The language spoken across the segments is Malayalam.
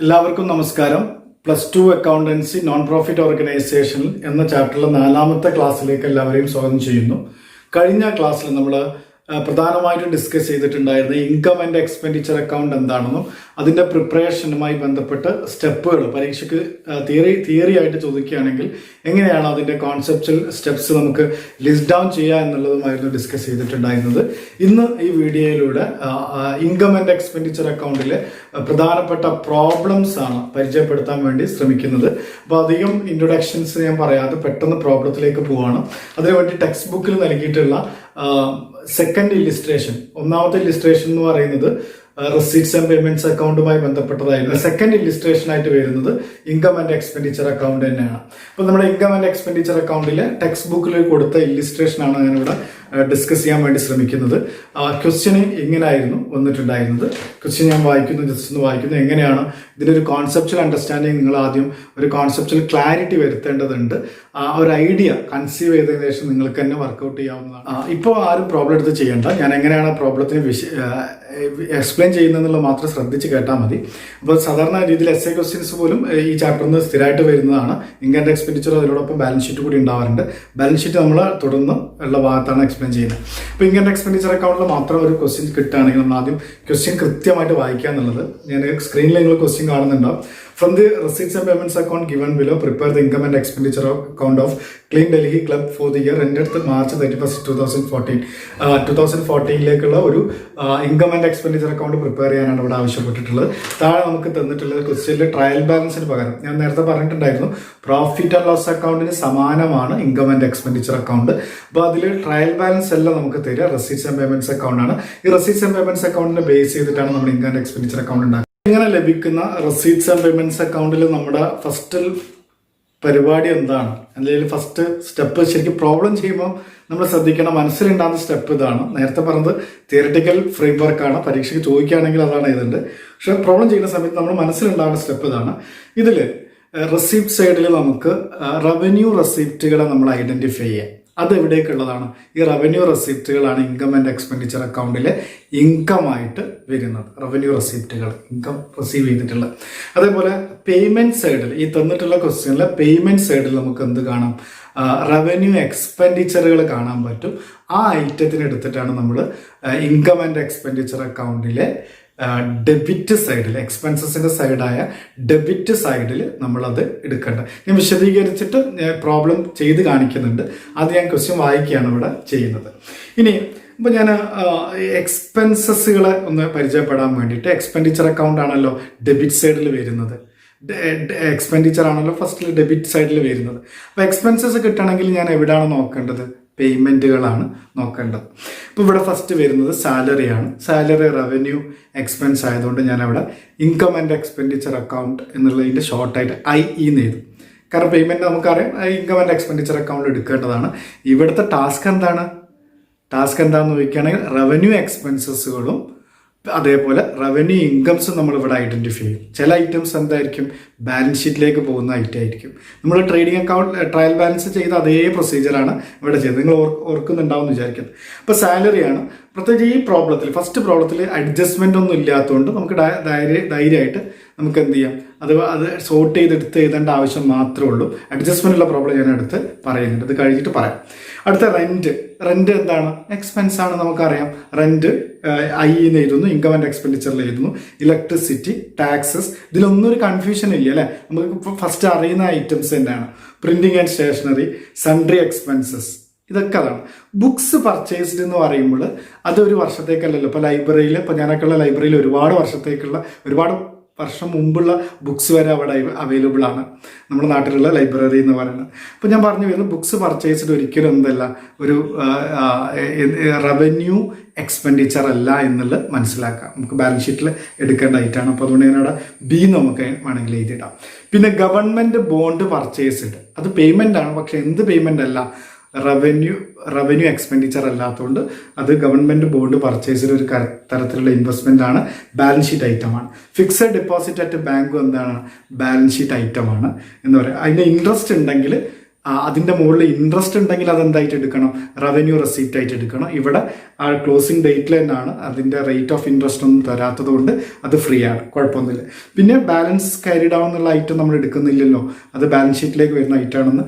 എല്ലാവർക്കും നമസ്കാരം. +2 അക്കൗണ്ടൻസി നോൺ പ്രോഫിറ്റ് ഓർഗനൈസേഷൻ എന്ന ചാപ്റ്ററിലെ 4ാമത്തെ ക്ലാസ്സിലേക്ക് എല്ലാവരെയും സ്വാഗതം ചെയ്യുന്നു. കഴിഞ്ഞ ക്ലാസ്സിൽ നമ്മൾ പ്രധാനമായിട്ടും ഡിസ്കസ് ചെയ്തിട്ടുണ്ടായിരുന്ന ഇൻകം ആൻഡ് എക്സ്പെൻഡിച്ചർ അക്കൗണ്ട് എന്താണെന്നും അതിൻ്റെ പ്രിപ്പറേഷനുമായി ബന്ധപ്പെട്ട് സ്റ്റെപ്പുകൾ പരീക്ഷയ്ക്ക് തിയറി ആയിട്ട് ചോദിക്കുകയാണെങ്കിൽ എങ്ങനെയാണ് അതിൻ്റെ കോൺസെപ്ച്വൽ സ്റ്റെപ്സ് നമുക്ക് ലിസ്റ്റ് ഡൗൺ ചെയ്യുക എന്നുള്ളതുമായിരുന്നു ഡിസ്കസ് ചെയ്തിട്ടുണ്ടായിരുന്നത്. ഇന്ന് ഈ വീഡിയോയിലൂടെ ഇൻകം ആൻഡ് എക്സ്പെൻഡിച്ചർ അക്കൗണ്ടിലെ പ്രധാനപ്പെട്ട പ്രോബ്ലംസ് ആണ് പരിചയപ്പെടുത്താൻ വേണ്ടി ശ്രമിക്കുന്നത്. അപ്പോൾ അധികം ഇൻട്രൊഡക്ഷൻസ് ഞാൻ പറയാതെ പെട്ടെന്ന് പ്രോബ്ലത്തിലേക്ക് പോവാണ്. അതിനുവേണ്ടി ടെക്സ്റ്റ് ബുക്കിൽ നൽകിയിട്ടുള്ള സെക്കൻഡ് ഇല്ലിസ്ട്രേഷൻ, ഒന്നാമത്തെ ഇല്ലിസ്ട്രേഷൻ എന്ന് പറയുന്നത് റെസീറ്റ്സ് ആൻഡ് പേയ്മെന്റ്സ് അക്കൗണ്ടുമായി ബന്ധപ്പെട്ടതായിരുന്നു. സെക്കൻഡ് ഇല്ലിസ്ട്രേഷൻ ആയിട്ട് വരുന്നത് ഇൻകം ആൻഡ് എക്സ്പെൻഡിച്ചർ അക്കൗണ്ട് തന്നെയാണ്. അപ്പോൾ നമ്മുടെ ഇൻകം ആൻഡ് എക്സ്പെൻഡിച്ചർ അക്കൗണ്ടിലെ ടെക്സ്റ്റ് ബുക്കിൽ കൊടുത്ത ഇല്ലിസ്ട്രേഷൻ ആണ് ഞാനിവിടെ ഡിസ്കസ് ചെയ്യാൻ വേണ്ടി ശ്രമിക്കുന്നത്. ക്വസ്റ്റ്യൻ ഇങ്ങനെയായിരുന്നു വന്നിട്ടുണ്ടായിരുന്നത്. ക്വസ്റ്റ്യൻ ഞാൻ ജസ്റ്റ് ഒന്ന് വായിക്കുന്നു. എങ്ങനെയാണ് ഇതിൻ്റെ ഒരു കോൺസെപ്ച്വൽ അണ്ടർസ്റ്റാൻഡിങ് നിങ്ങൾ ആദ്യം ഒരു കോൺസെപ്ച്വൽ ക്ലാരിറ്റി വരുത്തേണ്ടതുണ്ട്. ഒരു ഐഡിയ കൺസീവ് ചെയ്തതിനു ശേഷം നിങ്ങൾക്ക് തന്നെ വർക്കൗട്ട് ചെയ്യാവുന്നതാണ്. ഇപ്പോൾ ആരും പ്രോബ്ലം എടുത്ത് ചെയ്യേണ്ട. ഞാൻ എങ്ങനെയാണ് പ്രോബ്ലത്തിന് എക്സ്പ്ലെയിൻ ചെയ്യുന്നതെന്നുള്ളത് മാത്രം ശ്രദ്ധിച്ച് കേട്ടാൽ മതി. അപ്പോൾ സാധാരണ രീതിയിൽ എസ് എ ക്വസ്റ്റ്യൻസ് പോലും ഈ ചാപ്റ്ററിൽ നിന്ന് സ്ഥിരമായിട്ട് വരുന്നതാണ്. ഇൻകം ആൻഡ് എക്സ്പെൻഡിച്ചർ അതിനോടൊപ്പം ബാലൻസ് ഷീറ്റ് കൂടി ഉണ്ടാവാറുണ്ട്. ബാലൻസ് ഷീറ്റ് നമ്മൾ തുടർന്ന് ഉള്ള ഭാഗത്താണ് എക്സ്പ്ലെയിൻ ചെയ്യുന്നത്. അപ്പോൾ ഇൻകം ആൻഡ് എക്സ്പെൻഡിച്ചർ അക്കൗണ്ടിൽ മാത്രം ഒരു ക്വസ്റ്റ്യൻ കിട്ടുകയാണെങ്കിൽ നമ്മൾ ആദ്യം ക്വസ്റ്റ്യൻ കൃത്യമായിട്ട് വായിക്കുക എന്നുള്ളത്. ഞാൻ സ്ക്രീനിൽ നിങ്ങൾ ക്വസ്റ്റ്യൻ കാണുന്നുണ്ടാവും. From the receipts and payments account given below, prepare the income and expenditure account of Clean Delhi Club for the year ended March 31st, 2014. 2014ലേക്കുള്ള ഒരു income and expenditure account prepare ചെയ്യാനാണ് ഇവിടെ ആവശ്യപ്പെട്ടിട്ടുള്ളത്. താഴെ നമുക്ക് തന്നിട്ടുള്ളത് ക്വസ്റ്റ്യനിൽ ട്രയൽ ബാലൻസിന് പകരം ഞാൻ നേരത്തെ പറഞ്ഞിട്ടുണ്ടായിരുന്നു പ്രോഫിറ്റ് ആൻഡ് ലോസ് അക്കൗണ്ടിന് സമാനമാണ് ഇൻകം ആൻഡ് എക്സ്പെൻഡിച്ചർ അക്കൗണ്ട്. അപ്പോൾ അതിൽ ട്രയൽ ബാലൻസ് എല്ലാം നമുക്ക് തരിക റെസീറ്റ്സ് ആൻഡ് പേയ്മെന്റ്സ് അക്കൗണ്ട് ആണ്. ഈ റെസീറ്റ്സ് ആൻഡ് പേയ്മെന്റ്സ് അക്കൗണ്ടിനെ ബേസ് ചെയ്തിട്ടാണ് നമ്മൾ ഇൻകം ആൻഡ് എക്സ്പെൻഡിച്ചർ അക്കൗണ്ട് ഉണ്ടാക്കുന്നത്. ഇങ്ങനെ ലഭിക്കുന്ന റെസീറ്റ്സ് ആൻഡ് പേയ്മെന്റ്സ് അക്കൗണ്ടിൽ നമ്മുടെ ഫസ്റ്റ് പരിപാടി എന്താണ്, അല്ലെങ്കിൽ ഫസ്റ്റ് സ്റ്റെപ്പ് ശരിക്കും പ്രോബ്ലം ചെയ്യുമ്പോൾ നമ്മൾ ശ്രദ്ധിക്കണം. മനസ്സിലുണ്ടാകുന്ന സ്റ്റെപ്പ് ഇതാണ്. നേരത്തെ പറഞ്ഞത് തിയററ്റിക്കൽ ഫ്രെയിം വർക്കാണ്. പരീക്ഷയ്ക്ക് ചോദിക്കുകയാണെങ്കിൽ അതാണ് എഴുതുന്നത്. പക്ഷെ പ്രോബ്ലം ചെയ്യുന്ന സമയത്ത് നമ്മൾ മനസ്സിലുണ്ടാകുന്ന സ്റ്റെപ്പ് ഇതാണ്. ഇതിൽ റെസിപ്റ്റ് സൈഡിൽ നമുക്ക് റവന്യൂ റെസിപ്റ്റുകളെ നമ്മൾ ഐഡന്റിഫൈ ചെയ്യാം. അത് എവിടേക്കുള്ളതാണ്? ഈ റവന്യൂ റെസിപ്റ്റുകളാണ് ഇൻകം ആൻഡ് എക്സ്പെൻഡിച്ചർ അക്കൗണ്ടിലെ ഇൻകം ആയിട്ട് വരുന്നത്. റവന്യൂ റെസിപ്റ്റുകൾ ഇൻകം റിസീവ് ചെയ്തിട്ടുള്ളത്. അതേപോലെ പേയ്മെന്റ് സൈഡിൽ ഈ തന്നിട്ടുള്ള ക്വസ്റ്റ്യനിലെ പേയ്മെന്റ് സൈഡിൽ നമുക്ക് എന്ത് കാണാം? റവന്യൂ എക്സ്പെൻഡിച്ചറുകൾ കാണാൻ പറ്റും. ആ ഐറ്റത്തിന് എടുത്തിട്ടാണ് നമ്മൾ ഇൻകം ആൻഡ് എക്സ്പെൻഡിച്ചർ അക്കൗണ്ടിലെ ഡെബിറ്റ് സൈഡിൽ, എക്സ്പെൻസസിന്റെ സൈഡായ ഡെബിറ്റ് സൈഡിൽ നമ്മളത് എടുക്കേണ്ടത്. ഞാൻ വിശദീകരിച്ചിട്ട് പ്രോബ്ലം ചെയ്ത് കാണിക്കുന്നുണ്ട്. അത് ഞാൻ ക്വസ്റ്റ്യൻ വായിക്കുകയാണ് ഇവിടെ ചെയ്യുന്നത്. ഇനി ഇപ്പം ഞാൻ എക്സ്പെൻസസുകളെ ഒന്ന് പരിചയപ്പെടാൻ വേണ്ടിയിട്ട്, എക്സ്പെൻഡിച്ചർ അക്കൗണ്ട് ആണല്ലോ ഡെബിറ്റ് സൈഡിൽ വരുന്നത്. എക്സ്പെൻഡിച്ചർ ആണല്ലോ ഫസ്റ്റിൽ ഡെബിറ്റ് സൈഡിൽ വരുന്നത്. അപ്പോൾ എക്സ്പെൻസസ് കിട്ടണമെങ്കിൽ ഞാൻ എവിടെയാണ് നോക്കേണ്ടത്? പേയ്മെന്റുകളാണ് നോക്കേണ്ടത്. ഇപ്പോൾ ഇവിടെ ഫസ്റ്റ് വരുന്നത് സാലറിയാണ്. സാലറി റവന്യൂ എക്സ്പെൻസ് ആയതുകൊണ്ട് ഞാൻ അവിടെ ഇൻകം ആൻഡ് എക്സ്പെൻഡിച്ചർ അക്കൗണ്ട് എന്നുള്ളതിൻ്റെ ഷോർട്ടായിട്ട് IE എന്ന് എഴുതും. കാരണം പേയ്മെന്റ് നമുക്കറിയാം ഇൻകം ആൻഡ് എക്സ്പെൻഡിച്ചർ അക്കൗണ്ട് എടുക്കേണ്ടതാണ്. ഇവിടുത്തെ ടാസ്ക് എന്താണെന്ന് ചോദിക്കുകയാണെങ്കിൽ റവന്യൂ എക്സ്പെൻസസുകളും അതേപോലെ റവന്യൂ ഇൻകംസും നമ്മളിവിടെ ഐഡന്റിഫൈ ചെയ്യും. ചില ഐറ്റംസ് എന്തായിരിക്കും? ബാലൻസ് ഷീറ്റിലേക്ക് പോകുന്ന ഐറ്റം ആയിരിക്കും. നമ്മൾ ട്രേഡിംഗ് അക്കൗണ്ട് ട്രയൽ ബാലൻസ് ചെയ്ത അതേ പ്രൊസീജിയറാണ് ഇവിടെ ചെയ്തത്. നിങ്ങൾ ഓർക്കുന്നുണ്ടാവും എന്ന് വിചാരിക്കുന്നത്. ഇപ്പോൾ സാലറിയാണ്. പ്രത്യേകിച്ച് ഈ പ്രോബ്ലത്തിൽ, ഫസ്റ്റ് പ്രോബ്ലത്തിൽ അഡ്ജസ്റ്റ്മെന്റ് ഒന്നും ഇല്ലാത്തതുകൊണ്ട് നമുക്ക് ധൈര്യമായിട്ട് നമുക്ക് എന്ത് ചെയ്യാം, അത് സോർട്ട് ചെയ്തെടുത്ത് എഴുതേണ്ട ആവശ്യം മാത്രമേ ഉള്ളൂ. അഡ്ജസ്റ്റ്മെന്റ് ഉള്ള പ്രോബ്ലം ഞാൻ എടുത്ത് പറയുന്നുണ്ട്. ഇത് കഴിഞ്ഞിട്ട് പറയാം. അടുത്ത റെന്റ് എന്താണ്? എക്സ്പെൻസ് ആണ്. നമുക്കറിയാം റെന്റ് IE എന്ന് എഴുതുന്നു, ഇൻകം ആൻഡ് എക്സ്പെൻഡിച്ചറിൽ എഴുതുന്നു. ഇലക്ട്രിസിറ്റി, ടാക്സസ്, ഇതിലൊന്നും ഒരു കൺഫ്യൂഷൻ ഇല്ല അല്ലേ? നമുക്ക് ഫസ്റ്റ് അറിയുന്ന ഐറ്റംസ് തന്നെയാണ്. Printing and stationery, sundry expenses, ഇതൊക്കെ അതാണ്. ബുക്സ് പർച്ചേസ്ഡ് എന്ന് പറയുമ്പോൾ അതൊരു വർഷത്തേക്കല്ലല്ലോ. ഇപ്പോൾ ലൈബ്രറിയിൽ, ഇപ്പോൾ ഞാനൊക്കെയുള്ള ലൈബ്രറിയിൽ ഒരുപാട് വർഷം മുമ്പുള്ള ബുക്സ് വരെ അവിടെ അവൈലബിൾ ആണ് നമ്മുടെ നാട്ടിലുള്ള ലൈബ്രറി എന്ന് പറയുന്നത്. അപ്പോൾ ഞാൻ പറഞ്ഞു വരുന്നത് ബുക്സ് പർച്ചേസ്ഡ് ഒരിക്കലും എന്തല്ല ഒരു റവന്യൂ എക്സ്പെൻഡിച്ചർ അല്ല എന്നുള്ളത് മനസ്സിലാക്കാം. നമുക്ക് ബാലൻസ് ഷീറ്റിൽ എടുക്കേണ്ട ഐറ്റാണ്. അപ്പോൾ അതുകൊണ്ട് ഞാനവിടെ B നമുക്ക് വേണമെങ്കിൽ എഴുതിയിടാം. പിന്നെ ഗവൺമെന്റ് ബോണ്ട് പർച്ചേസ്ഡ്, അത് പേയ്മെന്റ് ആണ്. പക്ഷെ എന്ത് പേയ്മെന്റ് അല്ല? റവന്യൂ എക്സ്പെൻഡിച്ചർ അല്ലാത്തതുകൊണ്ട് അത് ഗവൺമെന്റ് ബോണ്ട് പർച്ചേസിൽ ഒരു തരത്തിലുള്ള ഇൻവെസ്റ്റ്മെന്റ് ആണ്, ബാലൻസ് ഷീറ്റ് ഐറ്റമാണ്. ഫിക്സഡ് ഡെപ്പോസിറ്റ് അറ്റ് ബാങ്കും എന്താണ്? ബാലൻസ് ഷീറ്റ് ഐറ്റമാണ് എന്ന് പറയാം. അതിന്റെ ഇൻട്രസ്റ്റ് ഉണ്ടെങ്കിൽ അതിൻ്റെ മുകളിൽ ഇൻട്രസ്റ്റ് ഉണ്ടെങ്കിൽ അതെന്തായിട്ട് എടുക്കണം, റവന്യൂ റെസിപ്റ്റ് ആയിട്ട് എടുക്കണം. ഇവിടെ ആ ക്ലോസിംഗ് ഡേറ്റിൽ തന്നെയാണ്, അതിൻ്റെ റേറ്റ് ഓഫ് ഇൻട്രസ്റ്റ് ഒന്നും തരാത്തത് കൊണ്ട് അത് ഫ്രീ ആണ്, കുഴപ്പമൊന്നുമില്ല. പിന്നെ ബാലൻസ് ക്യാരി ഡൗൺ എന്നുള്ള ഐറ്റം നമ്മൾ എടുക്കുന്നില്ലല്ലോ, അത് ബാലൻസ് ഷീറ്റിലേക്ക് വരുന്ന ഐറ്റമാണെന്ന്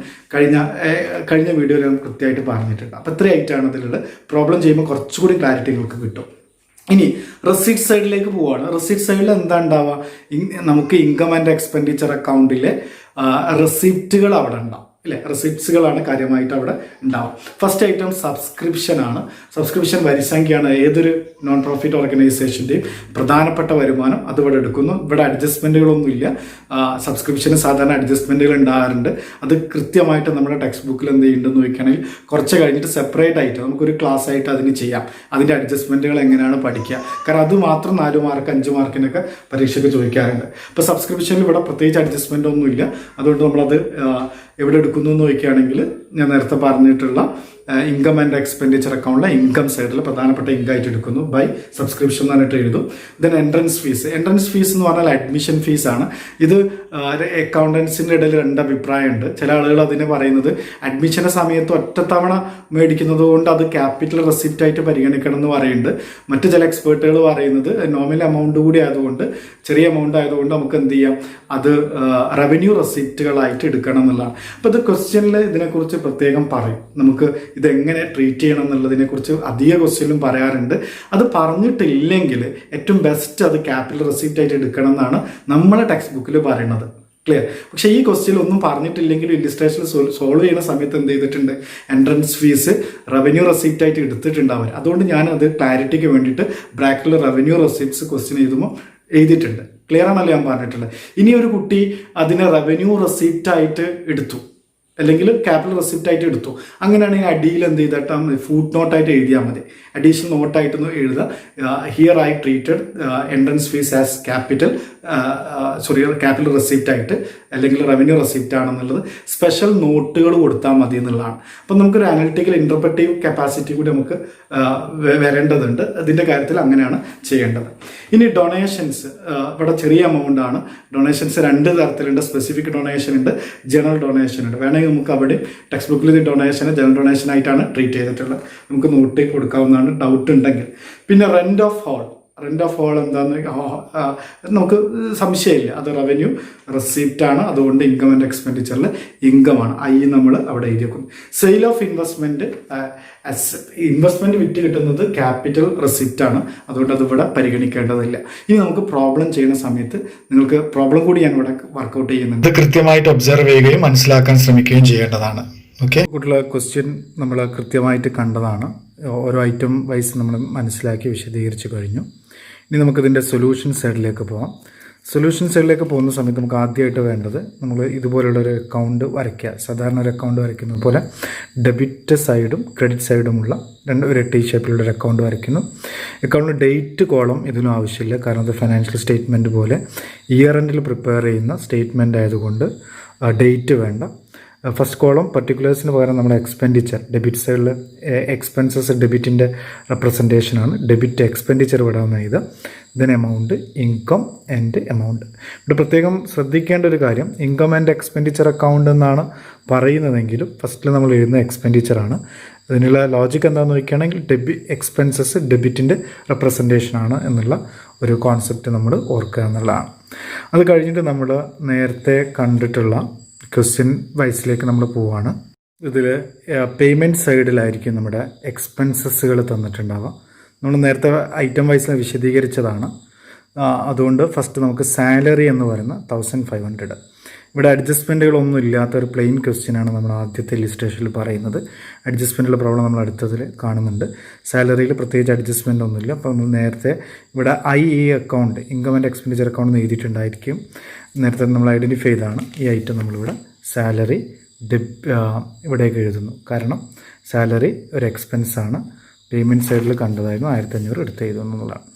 കഴിഞ്ഞ വീഡിയോയിൽ ഞാൻ കൃത്യമായിട്ട് പറഞ്ഞിട്ടുണ്ട്. അപ്പോൾ ഇത്രയും ഐറ്റമാണ് അതിലുള്ള. പ്രോബ്ലം ചെയ്യുമ്പോൾ കുറച്ചുകൂടി ക്ലാരിറ്റി നിങ്ങൾക്ക് കിട്ടും. ഇനി റെസിപ്റ്റ് സൈഡിലേക്ക് പോവുകയാണ്. റെസിപ്റ്റ് സൈഡിൽ എന്താ ഉണ്ടാവുക, നമുക്ക് ഇൻകം ആൻഡ് എക്സ്പെൻഡിച്ചർ അക്കൗണ്ടിലെ റെസിപ്റ്റുകൾ അവിടെ ഉണ്ടാവും അല്ലേ, റെസിപ്റ്റ്സുകളാണ് കാര്യമായിട്ട് അവിടെ ഉണ്ടാവും. ഫസ്റ്റ് ഐറ്റം സബ്സ്ക്രിപ്ഷൻ ആണ്. സബ്സ്ക്രിപ്ഷൻ വരിസംഖ്യയാണ് ഏതൊരു നോൺ പ്രോഫിറ്റ് ഓർഗനൈസേഷൻ്റെയും പ്രധാനപ്പെട്ട വരുമാനം. അത് ഇവിടെ എടുക്കുന്നു. ഇവിടെ അഡ്ജസ്റ്റ്മെൻറ്റുകളൊന്നുമില്ല. സബ്സ്ക്രിപ്ഷന് സാധാരണ അഡ്ജസ്റ്റ്മെൻറ്റുകൾ ഉണ്ടാകാറുണ്ട്. അത് കൃത്യമായിട്ട് നമ്മുടെ ടെക്സ്റ്റ് ബുക്കിൽ എന്ത് ചെയ്യുന്നുണ്ടെന്ന് ചോദിക്കുകയാണെങ്കിൽ കുറച്ച് കഴിഞ്ഞിട്ട് സെപ്പറേറ്റ് ആയിട്ട് നമുക്കൊരു ക്ലാസ് ആയിട്ട് അതിന് ചെയ്യാം. അതിൻ്റെ അഡ്ജസ്റ്റ്മെൻറ്റുകൾ എങ്ങനെയാണ് പഠിക്കുക, കാരണം അത് മാത്രം 4 മാർക്ക് 5 മാർക്കിനൊക്കെ പരീക്ഷയ്ക്ക് ചോദിക്കാറുണ്ട്. അപ്പോൾ സബ്സ്ക്രിപ്ഷനിൽ ഇവിടെ പ്രത്യേകിച്ച് അഡ്ജസ്റ്റ്മെൻ്റ് ഒന്നുമില്ല. അതുകൊണ്ട് നമ്മളത് എവിടെ എടുക്കുന്നു എന്ന് ചോദിക്കുകയാണെങ്കിൽ ഞാൻ നേരത്തെ പറഞ്ഞിട്ടുള്ള ഇൻകം ആൻഡ് എക്സ്പെൻഡിച്ചർ അക്കൗണ്ടിലെ ഇൻകം സൈഡിൽ പ്രധാനപ്പെട്ട ഇൻകം ആയിട്ട് എടുക്കുന്നു. ബൈ സബ്സ്ക്രിപ്ഷൻ എന്ന് പറഞ്ഞിട്ട് എഴുതും. Then entrance fees. Entrance fees എന്ന് പറഞ്ഞാൽ അഡ്മിഷൻ ഫീസാണ്. ഇത് അക്കൗണ്ടൻസിൻ്റെ ഇടയിൽ 2 അഭിപ്രായമുണ്ട്. ചില ആളുകൾ അതിന് പറയുന്നത് അഡ്മിഷൻ്റെ സമയത്ത് ഒറ്റത്തവണ മേടിക്കുന്നത് കൊണ്ട് അത് ക്യാപിറ്റൽ റെസിപ്റ്റ് ആയിട്ട് പരിഗണിക്കണം എന്ന് പറയുന്നുണ്ട്. മറ്റു ചില എക്സ്പേർട്ടുകൾ പറയുന്നത് നോമിനൽ എമൗണ്ട് കൂടി ആയതുകൊണ്ട്, ചെറിയ എമൗണ്ട് ആയതുകൊണ്ട് നമുക്ക് എന്ത് ചെയ്യാം, അത് റവന്യൂ റെസിപ്റ്റുകളായിട്ട് എടുക്കണം എന്നുള്ളതാണ്. അപ്പോൾ ഇത് ക്വസ്റ്റ്യനിൽ ഇതിനെക്കുറിച്ച് പ്രത്യേകം പറയും. നമുക്ക് ഇതെങ്ങനെ ട്രീറ്റ് ചെയ്യണം എന്നുള്ളതിനെക്കുറിച്ച് അധിക ക്വസ്റ്റ്യനിലും പറയാറുണ്ട്. അത് പറഞ്ഞിട്ടില്ലെങ്കിൽ ഏറ്റവും ബെസ്റ്റ് അത് ക്യാപിറ്റൽ റെസിപ്റ്റ് ആയിട്ട് എടുക്കണം എന്നാണ് നമ്മളെ ടെക്സ്റ്റ് ബുക്കിൽ പറയുന്നത്. ക്ലിയർ? പക്ഷേ ഈ ക്വസ്റ്റ്യൻ ഒന്നും പറഞ്ഞിട്ടില്ലെങ്കിലും ഇല്ലിസ്ട്രേഷനിൽ സോൾവ് ചെയ്യുന്ന സമയത്ത് എന്ത് ചെയ്തിട്ടുണ്ട്, എൻട്രൻസ് ഫീസ് റവന്യൂ റെസിപ്റ്റ് ആയിട്ട് എടുത്തിട്ടുണ്ട് അവർ. അതുകൊണ്ട് ഞാൻ അത് ക്ലാരിറ്റിക്ക് വേണ്ടിയിട്ട് ബ്രാക്കറ്റിൽ റവന്യൂ റെസിപ്റ്റ്സ് ക്വസ്റ്റ്യൻ എഴുതുമ്പോൾ എഴുതിയിട്ടുണ്ട്. ക്ലിയർ ആണല്ലോ ഞാൻ പറഞ്ഞിട്ടുള്ളത്. ഇനി ഒരു കുട്ടി അതിനെ റവന്യൂ റെസിപ്റ്റ് ആയിട്ട് എടുത്തു, അല്ലെങ്കിൽ ക്യാപിറ്റൽ റെസിപ്റ്റ് ആയിട്ട് എടുത്തു, അങ്ങനെയാണെങ്കിൽ അടിയിൽ എന്ത് ചെയ്തിട്ടാൽ മതി, ഫുട് നോട്ടായിട്ട് എഴുതിയാൽ മതി. അഡീഷണൽ നോട്ടായിട്ടൊന്ന് എഴുതുക. Here I treated entrance fees as capital receipt ആയിട്ട്, അല്ലെങ്കിൽ റവന്യൂ റെസിപ്റ്റ് ആണെന്നുള്ളത് സ്പെഷ്യൽ നോട്ടുകൾ കൊടുത്താൽ മതി എന്നുള്ളതാണ്. അപ്പം നമുക്കൊരു അനലിറ്റിക്കൽ ഇന്റർപ്രറ്റീവ് കപ്പാസിറ്റി കൂടി നമുക്ക് വരേണ്ടതുണ്ട്. അതിൻ്റെ കാര്യത്തിൽ അങ്ങനെയാണ് ചെയ്യേണ്ടത്. ഇനി ഡൊണേഷൻസ്. ഇവിടെ ചെറിയ എമൗണ്ട് ആണ്. ഡൊണേഷൻസ് 2 തരത്തിലുണ്ട്. സ്പെസിഫിക് ഡൊണേഷൻ ഉണ്ട്, ജനറൽ ഡൊണേഷൻ ഉണ്ട്. വേണമെങ്കിൽ നമുക്ക് അവിടെ ടെക്സ്റ്റ് ബുക്കിൽ ഇത് ഡൊണേഷനെ ജനറൽ ഡൊണേഷൻ ആയിട്ടാണ് ട്രീറ്റ് ചെയ്തിട്ടുള്ളത്. നമുക്ക് നോട്ട് കൊടുക്കാവുന്നതാണ് ഡൗട്ട് ഉണ്ടെങ്കിൽ. പിന്നെ റെന്റ് ഓഫ് ഹോൾ എന്താന്ന് നമുക്ക് സംശയമില്ല, അത് റവന്യൂ റെസിപ്റ്റ് ആണ്. അതുകൊണ്ട് ഇൻകം ആൻഡ് എക്സ്പെൻഡിച്ചറിൽ ഇൻകം ആണ്, നമ്മൾ അവിടെ എഴുതിയേക്കുന്നു. സെയിൽ ഓഫ് ഇൻവെസ്റ്റ്മെന്റ് വിറ്റ് കിട്ടുന്നത് ക്യാപിറ്റൽ റെസിപ്റ്റ് ആണ്. അതുകൊണ്ട് അത് ഇവിടെ പരിഗണിക്കേണ്ടതില്ല. ഇനി നമുക്ക് പ്രോബ്ലം ചെയ്യുന്ന സമയത്ത് നിങ്ങൾക്ക് പ്രോബ്ലം കൂടി ഞാൻ ഇവിടെ വർക്കൗട്ട് ചെയ്യുന്നുണ്ട്. ഇത് കൃത്യമായിട്ട് ഒബ്സർവ് ചെയ്യുകയും മനസ്സിലാക്കാൻ ശ്രമിക്കുകയും ചെയ്യേണ്ടതാണ്. ഓക്കെ, കൂടുതൽ ക്വസ്റ്റ്യൻ നമ്മൾ കൃത്യമായിട്ട് കണ്ടതാണ്. ഓരോ ഐറ്റം വൈസ് നമ്മൾ മനസ്സിലാക്കി വിശദീകരിച്ച് കഴിഞ്ഞു. ഇനി നമുക്കിതിൻ്റെ സൊല്യൂഷൻ സൈഡിലേക്ക് പോകാം. സൊല്യൂഷൻ സൈഡിലേക്ക് പോകുന്ന സമയത്ത് നമുക്ക് ആദ്യമായിട്ട് വേണ്ടത്, നമ്മൾ ഇതുപോലുള്ളൊരു അക്കൗണ്ട് വരയ്ക്കുക. സാധാരണ ഒരു അക്കൗണ്ട് വരയ്ക്കുന്നത് പോലെ ഡെബിറ്റ് സൈഡും ക്രെഡിറ്റ് സൈഡുമുള്ള ഒരു ടി ഷേപ്പിലുള്ള ഒരു അക്കൗണ്ട് വരയ്ക്കുന്നു. അക്കൗണ്ടിൽ ഡേറ്റ് കോളം ഇതിനും ആവശ്യമില്ല, കാരണം അത് ഫൈനാൻഷ്യൽ സ്റ്റേറ്റ്മെൻറ്റ് പോലെ ഇയർ എൻഡിൽ പ്രിപ്പയർ ചെയ്യുന്ന സ്റ്റേറ്റ്മെൻറ്റ് ആയതുകൊണ്ട് ഡേറ്റ് വേണ്ട. ഫസ്റ്റ് കോളം പർട്ടിക്കുലേഴ്സിന് പകരം നമ്മുടെ എക്സ്പെൻഡിച്ചർ, ഡെബിറ്റ് സൈഡിൽ എക്സ്പെൻസസ് ഡെബിറ്റിൻ്റെ റെപ്രസെൻറ്റേഷനാണ്. ഡെബിറ്റ് എക്സ്പെൻഡിച്ചർ വിടാവുന്ന ഇത്. Then amount, income and amount. ഇവിടെ പ്രത്യേകം ശ്രദ്ധിക്കേണ്ട ഒരു കാര്യം, ഇൻകം ആൻഡ് എക്സ്പെൻഡിച്ചർ അക്കൗണ്ട് എന്നാണ് പറയുന്നതെങ്കിലും ഫസ്റ്റിൽ നമ്മൾ എഴുതുന്ന എക്സ്പെൻഡിച്ചറാണ്. അതിനുള്ള ലോജിക്ക് എന്താണെന്ന് നോക്കുകയാണെങ്കിൽ എക്സ്പെൻസസ് ഡെബിറ്റിൻ്റെ റെപ്രസെൻറ്റേഷനാണ് എന്നുള്ള ഒരു കോൺസെപ്റ്റ് നമ്മൾ ഓർക്കുക എന്നുള്ളതാണ്. അത് കഴിഞ്ഞിട്ട് നമ്മൾ നേരത്തെ കണ്ടിട്ടുള്ള ക്വസ്റ്റ്യൻ വൈസിലേക്ക് നമ്മൾ പോവുകയാണ്. ഇതിൽ പേയ്മെൻറ്റ് സൈഡിലായിരിക്കും നമ്മുടെ എക്സ്പെൻസസുകൾ തന്നിട്ടുണ്ടാവുക. നമ്മൾ നേരത്തെ ഐറ്റം വൈസിൽ വിശദീകരിച്ചതാണ്. അതുകൊണ്ട് ഫസ്റ്റ് നമുക്ക് സാലറി എന്ന് പറയുന്ന 1500. ഇവിടെ അഡ്ജസ്റ്റ്മെൻറ്റുകളൊന്നും ഇല്ലാത്ത ഒരു പ്ലെയിൻ ക്വസ്റ്റ്യനാണ് നമ്മൾ ആദ്യത്തെ ഇല്ലിസ്ട്രേഷനിൽ പറയുന്നത്. അഡ്ജസ്റ്റ്മെൻറ്റിലെ പ്രോബ്ലം നമ്മൾ അടുത്തതിൽ കാണുന്നുണ്ട്. സാലറിയിൽ പ്രത്യേകിച്ച് അഡ്ജസ്റ്റ്മെൻ്റ് ഒന്നുമില്ല. അപ്പോൾ നമ്മൾ നേരത്തെ ഇവിടെ account, income and expenditure account എന്ന് എഴുതിയിട്ടുണ്ടായിരിക്കും. നേരത്തെ നമ്മൾ ഐഡൻറ്റിഫൈ ചെയ്താണ് ഈ ഐറ്റം നമ്മളിവിടെ സാലറി ഇവിടേക്ക് എഴുതുന്നു. കാരണം സാലറി ഒരു എക്സ്പെൻസാണ്. പേയ്മെൻറ്റ് സൈഡിൽ കണ്ടതായിരുന്നു 1500 എടുത്ത് എഴുതുന്നു എന്നുള്ളതാണ്.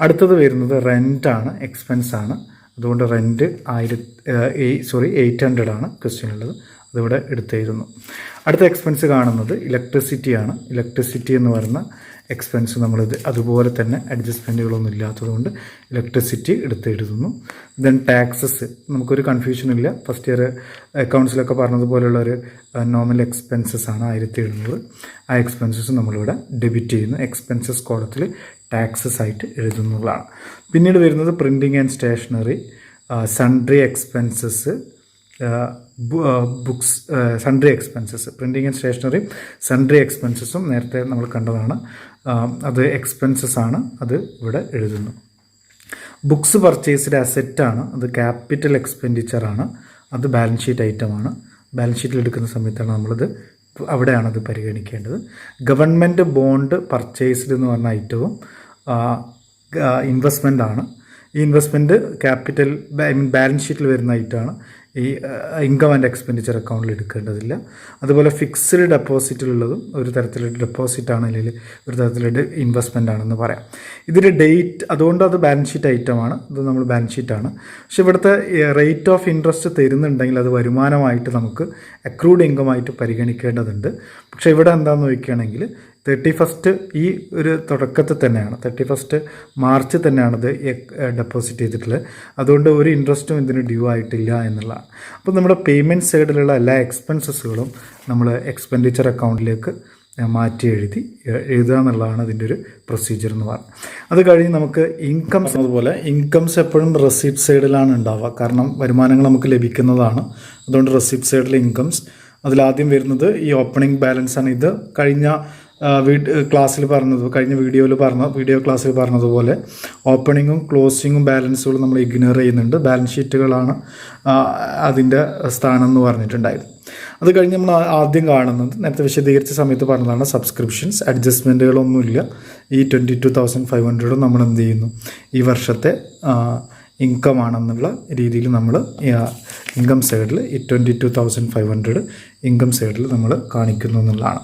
അടുത്തത് വരുന്നത് റെൻറ്റാണ്, എക്സ്പെൻസാണ്. അതുകൊണ്ട് റെൻറ്റ് 800 ആണ് ക്വസ്റ്റ്യനുള്ളത്. അതിവിടെ എടുത്ത് എഴുതുന്നു. അടുത്ത എക്സ്പെൻസ് കാണുന്നത് ഇലക്ട്രിസിറ്റിയാണ്. ഇലക്ട്രിസിറ്റി എന്ന് പറയുന്ന എക്സ്പെൻസ് നമ്മളിത് അതുപോലെ തന്നെ അഡ്ജസ്റ്റ്മെൻറ്റുകളൊന്നും ഇല്ലാത്തതുകൊണ്ട് ഇലക്ട്രിസിറ്റി എടുത്ത് എഴുതുന്നു. ദെൻ ടാക്സസ് നമുക്കൊരു കൺഫ്യൂഷൻ ഇല്ല. ഫസ്റ്റ് ഇയർ അക്കൗണ്ട്സിലൊക്കെ പറഞ്ഞതുപോലെയുള്ള ഒരു നോർമൽ എക്സ്പെൻസസ് ആണ് 1700. ആ എക്സ്പെൻസസ് നമ്മളിവിടെ ഡെബിറ്റ് ചെയ്യുന്നു. എക്സ്പെൻസസ് കോളത്തിൽ ടാക്സസ് ആയിട്ട് എഴുതുന്നതാണ്. പിന്നീട് വരുന്നത് printing and stationery, sundry expenses, books, sundry expenses, printing and stationery sundry എക്സ്പെൻസസും നേരത്തെ നമ്മൾ കണ്ടതാണ്. അത് എക്സ്പെൻസസ് ആണ്, അത് ഇവിടെ എഴുതുന്നു. ബുക്സ് പർച്ചേസ്ഡ് അസെറ്റാണ്, അത് ക്യാപിറ്റൽ എക്സ്പെൻഡിച്ചറാണ്, അത് ബാലൻസ് ഷീറ്റ് ഐറ്റമാണ്. ബാലൻസ് ഷീറ്റിൽ എടുക്കുന്ന സമയത്താണ് നമ്മളിത് അവിടെയാണത് പരിഗണിക്കേണ്ടത്. ഗവൺമെൻറ് ബോണ്ട് പർച്ചേസ്ഡ് എന്ന് പറഞ്ഞ ഐറ്റവും ഇൻവെസ്റ്റ്മെൻ്റ് ആണ്. ഈ ഇൻവെസ്റ്റ്മെൻറ്റ് ക്യാപിറ്റൽ ബാലൻസ് ഷീറ്റിൽ വരുന്ന ഐറ്റമാണ്. ഈ ഇൻകം ആൻഡ് എക്സ്പെൻഡിച്ചർ അക്കൗണ്ടിൽ എടുക്കേണ്ടതില്ല. അതുപോലെ ഫിക്സ്ഡ് ഡെപ്പോസിറ്റിലുള്ളതും ഒരു തരത്തിലുള്ള ഡെപ്പോസിറ്റാണ്, അല്ലെങ്കിൽ ഒരു തരത്തിലുള്ള ഇൻവെസ്റ്റ്മെൻ്റ് ആണെന്ന് പറയാം. ഇതിൻ്റെ ഡേറ്റ് അതുകൊണ്ട് അത് ബാലൻസ് ഷീറ്റ് ഐറ്റമാണ്, ഇത് നമ്മൾ ബാലൻസ് ഷീറ്റാണ്. പക്ഷേ ഇവിടുത്തെ റേറ്റ് ഓഫ് ഇൻട്രസ്റ്റ് തരുന്നുണ്ടെങ്കിൽ അത് വരുമാനമായിട്ട് നമുക്ക് അക്രൂഡ് ഇൻകമായിട്ട് പരിഗണിക്കേണ്ടതുണ്ട്. പക്ഷേ ഇവിടെ എന്താണെന്ന് ചോദിക്കുകയാണെങ്കിൽ 31 ഈ ഒരു തുടക്കത്തിൽ തന്നെയാണ്, 31 മാർച്ച് തന്നെയാണ് ഇത് ഡെപ്പോസിറ്റ് ചെയ്തിട്ടുള്ളത്. അതുകൊണ്ട് ഒരു ഇൻട്രസ്റ്റും ഇതിന് ഡ്യൂ ആയിട്ടില്ല എന്നുള്ളതാണ്. അപ്പോൾ നമ്മുടെ പേയ്മെൻറ്റ് സൈഡിലുള്ള എല്ലാ എക്സ്പെൻസസുകളും നമ്മൾ എക്സ്പെൻഡിച്ചർ അക്കൗണ്ടിലേക്ക് മാറ്റി എഴുതുക എന്നുള്ളതാണ് ഇതിൻ്റെ ഒരു പ്രൊസീജിയർ എന്ന് പറഞ്ഞത്. അത് കഴിഞ്ഞ് നമുക്ക് ഇൻകംസ്, അതുപോലെ ഇൻകംസ് എപ്പോഴും റെസിപ്റ്റ് സൈഡിലാണ് ഉണ്ടാവുക. കാരണം വരുമാനങ്ങൾ നമുക്ക് ലഭിക്കുന്നതാണ്. അതുകൊണ്ട് റെസിപ്റ്റ് സൈഡിൽ ഇൻകംസ്, അതിലാദ്യം വരുന്നത് ഈ ഓപ്പണിംഗ് ബാലൻസ് ആണ്. ഇത് കഴിഞ്ഞ വീഡിയോ ക്ലാസ്സിൽ പറഞ്ഞതുപോലെ ഓപ്പണിങ്ങും ക്ലോസിങ്ങും ബാലൻസുകളും നമ്മൾ ഇഗ്നോർ ചെയ്യുന്നുണ്ട്. ബാലൻസ് ഷീറ്റുകളാണ് അതിൻ്റെ സ്ഥാനം എന്ന് പറഞ്ഞിട്ടുണ്ടായിരുന്നു. അത് കഴിഞ്ഞ് നമ്മൾ ആദ്യം കാണുന്നത് നേരത്തെ വിശദീകരിച്ച സമയത്ത് പറഞ്ഞതാണ് സബ്സ്ക്രിപ്ഷൻസ്. അഡ്ജസ്റ്റ്മെൻറ്റുകളൊന്നുമില്ല. ഈ 22,500 നമ്മൾ എന്ത് ചെയ്യുന്നു, ഈ വർഷത്തെ ഇൻകം ആണെന്നുള്ള രീതിയിൽ നമ്മൾ ഇൻകം സൈഡിൽ ഈ 22,500 ഇൻകം സൈഡിൽ നമ്മൾ കാണിക്കുന്നു എന്നുള്ളതാണ്.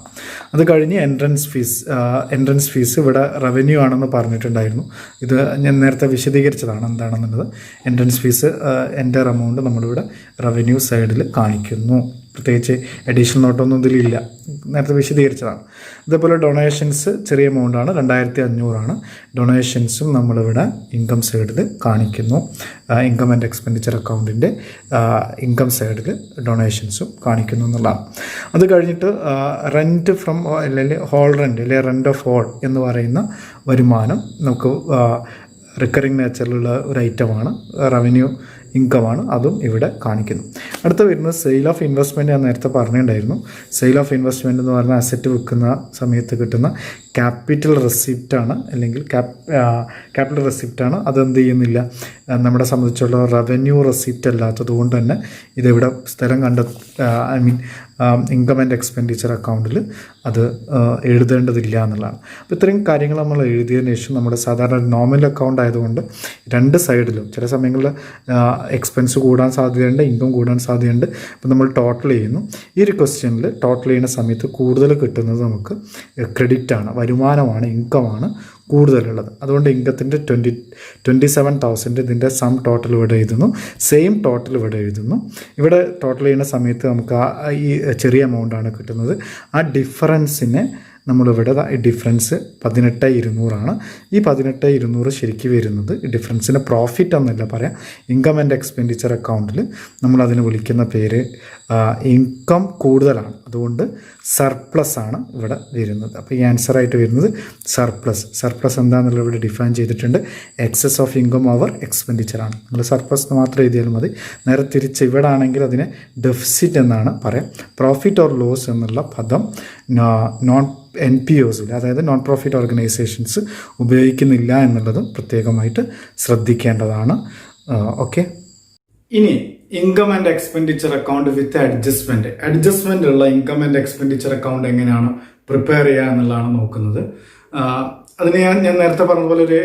അത് കഴിഞ്ഞ് എൻട്രൻസ് ഫീസ് ഇവിടെ റവന്യൂ ആണെന്ന് പറഞ്ഞിട്ടുണ്ടായിരുന്നു. ഇത് ഞാൻ നേരത്തെ വിശദീകരിച്ചതാണ് എന്താണെന്നുള്ളത്. എൻട്രൻസ് ഫീസ് എൻ്റർ എമൗണ്ട് നമ്മളിവിടെ റവന്യൂ സൈഡിൽ കാണിക്കുന്നു. പ്രത്യേകിച്ച് അഡീഷണൽ നോട്ടൊന്നും ഇതിലില്ല, നേരത്തെ വിശദീകരിച്ചതാണ്. ഇതേപോലെ ഡൊണേഷൻസ് ചെറിയ എമൗണ്ടാണ്, 2,500 ഡൊണേഷൻസും നമ്മളിവിടെ ഇൻകം സൈഡിൽ കാണിക്കുന്നു. ഇൻകം ആൻഡ് എക്സ്പെൻഡിച്ചർ അക്കൗണ്ടിൻ്റെ ഇൻകം സൈഡിൽ ഡൊണേഷൻസും കാണിക്കുന്നു എന്നുള്ളതാണ്. അത് കഴിഞ്ഞിട്ട് റെൻറ്റ് ഫ്രം അല്ലെങ്കിൽ ഹോൾ റെൻറ്റ് അല്ലെങ്കിൽ റെൻറ്റ് ഓഫ് ഹോൾ എന്ന് പറയുന്ന വരുമാനം നമുക്ക് റിക്കറിങ് നേച്ചറിലുള്ള ഒരു ഐറ്റമാണ്, റവന്യൂ ഇൻകമാണ്, അതും ഇവിടെ കാണിക്കുന്നു. അടുത്ത വരുന്നത് സെയിൽ ഓഫ് ഇൻവെസ്റ്റ്മെൻറ്റ് ഞാൻ നേരത്തെ പറഞ്ഞിട്ടുണ്ടായിരുന്നു. സെയിൽ ഓഫ് ഇൻവെസ്റ്റ്മെൻറ്റ് എന്ന് പറഞ്ഞാൽ അസറ്റ് വിൽക്കുന്ന സമയത്ത് കിട്ടുന്ന ക്യാപിറ്റൽ റെസിപ്റ്റാണ്, അല്ലെങ്കിൽ ക്യാപിറ്റൽ റെസിപ്റ്റാണ്. അതെന്ത് ചെയ്യുന്നില്ല, നമ്മളെ സംബന്ധിച്ചുള്ള റവന്യൂ റെസിപ്റ്റ് അല്ലാത്തത് കൊണ്ട് തന്നെ ഇതിവിടെ സ്ഥലം ഇൻകം ആൻഡ് എക്സ്പെൻഡിച്ചർ അക്കൗണ്ടിൽ അത് എഴുതേണ്ടതില്ല എന്നുള്ളതാണ്. അപ്പോൾ ഇത്രയും കാര്യങ്ങൾ നമ്മൾ എഴുതിയതിന് ശേഷം നമ്മുടെ സാധാരണ നോർമൽ അക്കൗണ്ട് ആയതുകൊണ്ട് രണ്ട് സൈഡിലും ചില സമയങ്ങളിൽ എക്സ്പെൻസ് കൂടാൻ സാധ്യതയുണ്ട്, ഇൻകം കൂടാൻ സാധ്യതയുണ്ട്. അപ്പോൾ നമ്മൾ ടോട്ടൽ ചെയ്യുന്നു. ഈ ഒരു ക്വസ്റ്റ്യനിൽ ടോട്ടൽ ചെയ്യുന്ന സമയത്ത് കൂടുതൽ കിട്ടുന്നത് നമുക്ക് ക്രെഡിറ്റാണ്, വരുമാനമാണ്, ഇൻകമാണ് കൂടുതലുള്ളത്. അതുകൊണ്ട് ഇൻകത്തിൻ്റെ 27,000 ഇതിൻ്റെ സം ടോട്ടൽ ഇവിടെ എഴുതുന്നു. സെയിം ടോട്ടൽ ഇവിടെ എഴുതുന്നു. ഇവിടെ ടോട്ടൽ ചെയ്യുന്ന സമയത്ത് നമുക്ക് ഈ ചെറിയ എമൗണ്ടാണ് കിട്ടുന്നത്. ആ ഡിഫറൻസിനെ നമ്മളിവിടെ ഡിഫറൻസ് 18,200 ഈ 18,200 ശരിക്കും വരുന്നത് ഡിഫറൻസിന് പ്രോഫിറ്റ് എന്നല്ല പറയാം. ഇൻകം ആൻഡ് എക്സ്പെൻഡിച്ചർ അക്കൗണ്ടിൽ നമ്മളതിന് വിളിക്കുന്ന പേര് ഇൻകം കൂടുതലാണ്, അതുകൊണ്ട് സർപ്ലസ് ആണ് ഇവിടെ വരുന്നത്. അപ്പോൾ ഈ ആൻസറായിട്ട് വരുന്നത് സർപ്ലസ് എന്താണെന്നുള്ളത് ഇവിടെ ഡിഫൈൻ ചെയ്തിട്ടുണ്ട്. എക്സസ് ഓഫ് ഇൻകം ഓവർ എക്സ്പെൻഡിച്ചറാണ്. നിങ്ങൾ സർപ്ലസ് മാത്രം എഴുതിയാലും മതി. നേരെ തിരിച്ച് ഇവിടെ ആണെങ്കിൽ അതിനെ ഡെഫിസിറ്റ് എന്നാണ് പറയാം. പ്രോഫിറ്റ് ഓർ ലോസ് എന്നുള്ള പദം നോൺ NPOs അതായത് നോൺ പ്രോഫിറ്റ് ഓർഗനൈസേഷൻസ് ഉപയോഗിക്കുന്നില്ല എന്നുള്ളതും പ്രത്യേകമായിട്ട് ശ്രദ്ധിക്കേണ്ടതാണ്. ഓക്കെ, ഇനി income and expenditure account with adjustment ഉള്ള ഇൻകം ആൻഡ് എക്സ്പെൻഡിച്ചർ അക്കൗണ്ട് എങ്ങനെയാണ് പ്രിപ്പയർ ചെയ്യുക എന്നുള്ളതാണ് നോക്കുന്നത്. അതിന് ഞാൻ നേരത്തെ പറഞ്ഞതുപോലെ ഒരു